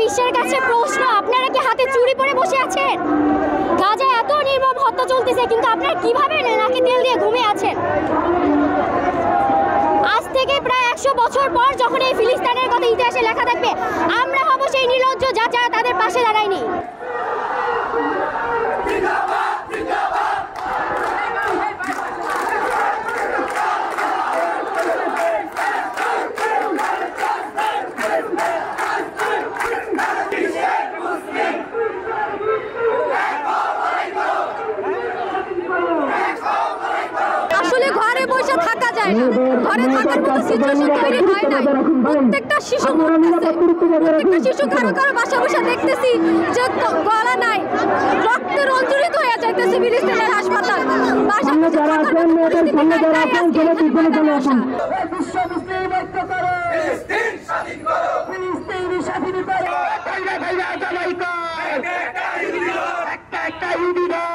বিশ্বের কাছে প্রশ্ন, আপনারা কি হাতে চুরি পরে বসে আছেন? গাজায় এত নির্মম হত্যা চলতেছে, কিন্তু আপনারা কিভাবে নাকে তেল দিয়ে ঘুমিয়ে আছেন? আজ থেকে প্রায় 100 বছর পর যখন এই ফিলিস্তিনের কথা ইতিহাসে লেখা থাকবে, আমরা হব সেই নির্লজ্জ যারা তাদের পাশে দাঁড়ায়নি। আসলে ঘরে বসে থাকা যায় না, ঘরে থাকার মতো সিচুয়েশন তৈরি হয় না। প্রত্যেকটা শিশু মরতেছে, প্রত্যেকটা শিশু কারো কারো বাসা বসে দেখতেছি যে গলা নাই, রক্তে রঞ্জরিত হয়ে যাইতেছে ফিলিস্তিনের হাসপাতাল। বাসা বসে থাকার মতো পরিস্থিতি নাই, তাই আজকে এখানে ময়দানে আসা। বিশ্ব মুসলিম ঐক্য করো, ফিলিস্তিন স্বাধীন করো, ফিলিস্তিন স্বাধীন করো, ভাইরা ভাইরা জবাই কর, একটা একটা ইহুদি দাও,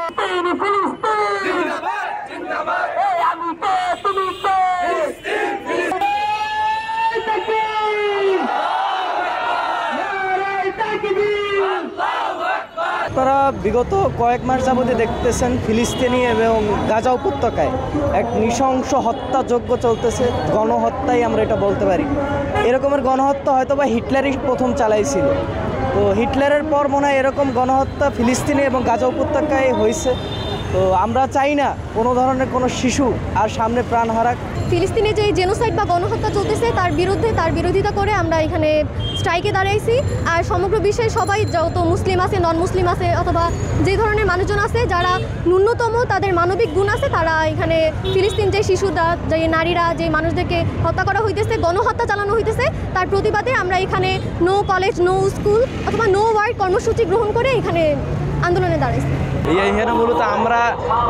ফিলিস্তিন জিন্দাবাদ জিন্দাবাদ, এই আমি কে তুমি কে, ফিলিস্তিন ফিলিস্তিন তাকবীর, নারে তাকবীর, আল্লাহু আকবার। আপনারা বিগত কয়েক মাস যাবতে দেখতেছেন ফিলিস্তিনি এবং গাজা উপত্যকায় এক নৃশংস হত্যাযজ্ঞ চলতেছে, গণহত্যাই আমরা এটা বলতে পারি। এরকমের গণহত্যা হয়তো বা হিটলারই প্রথম চালাইছিল, তো হিটলারের পর মনে হয় এরকম গণহত্যা ফিলিস্তিনি এবং গাজা উপত্যকায় হয়েছে। তো আমরা চাই না কোনো ধরনের কোনো শিশু আর সামনে প্রাণ হারাক। ফিলিস্তিনে যে জেনোসাইড বা গণহত্যা চলতেছে তার বিরোধিতা করে আমরা এখানে স্ট্রাইকে দাঁড়াইছি। আর সমগ্র বিশ্বের সবাই, যত মুসলিম আছে, নন মুসলিম আছে, অথবা যে ধরনের মানুষজন আছে যারা ন্যূনতম তাদের মানবিক গুণ আছে, তারা এখানে ফিলিস্তিন যে শিশুরা, যে নারীরা, যে মানুষদেরকে হত্যা করা হইতেছে, গণহত্যা চালানো হইতেছে, তার প্রতিবাদে আমরা এখানে নো কলেজ, নো স্কুল অথবা নো ওয়ার্ক কর্মসূচি গ্রহণ করে এখানে আন্দোলনে দাঁড়াইছি। এখানে মূলত আমরা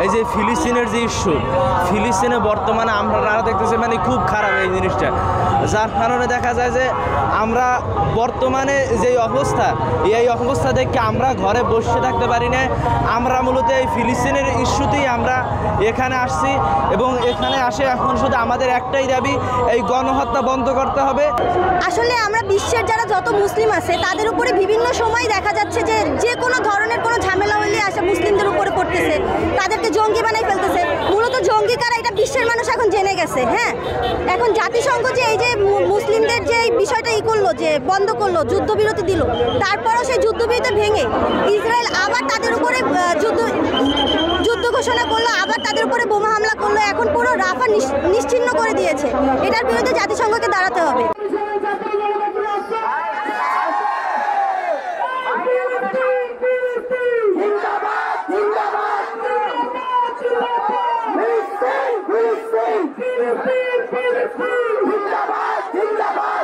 এই যে ফিলিস্তিনের যে ইস্যু, ফিলিস্তিনে বর্তমানে আমরা দেখতেছি মানে খুব খারাপ এই জিনিসটা, যার কারণে দেখা যায় যে আমরা বর্তমানে যে অবস্থা, এই অবস্থা দেখে আমরা ঘরে বসে থাকতে পারি না। আমরা মূলত এই ফিলিস্তিনের ইস্যুতেই আমরা এখানে আসছি এবং এখানে আসে এখন শুধু আমাদের একটাই দাবি, এই গণহত্যা বন্ধ করতে হবে। আসলে আমরা বিশ্বের যারা যত মুসলিম আছে তাদের উপরে বিভিন্ন সময় দেখা যাচ্ছে যে কোনো ধরনের কোনো ঝামেলা হইলে আসে মুসলিমদের উপরে পড়তেছে, তাদেরকে জঙ্গি বানাই ফেলতেছে। মূলত জঙ্গি কারা এটা বিশ্বের মানুষ এখন জেনে গেছে। হ্যাঁ, এখন জাতিসংঘ যে এই যে মুসলিমদের যে বিষয়টা করলো, যে বন্ধ করলো, যুদ্ধবিরতি দিল, তারপরও সেই যুদ্ধবিরতি ভেঙে ইসরায়েল আবার তাদের উপরে যুদ্ধ ঘোষণা করলো, আবার তাদের উপরে বোমা হামলা করলো। এখন পুরো রাফা নিশ্চিহ্ন করে দিয়েছে। এটার বিরুদ্ধে জাতিসংঘকে দাঁড়াতে হবে। Philistine!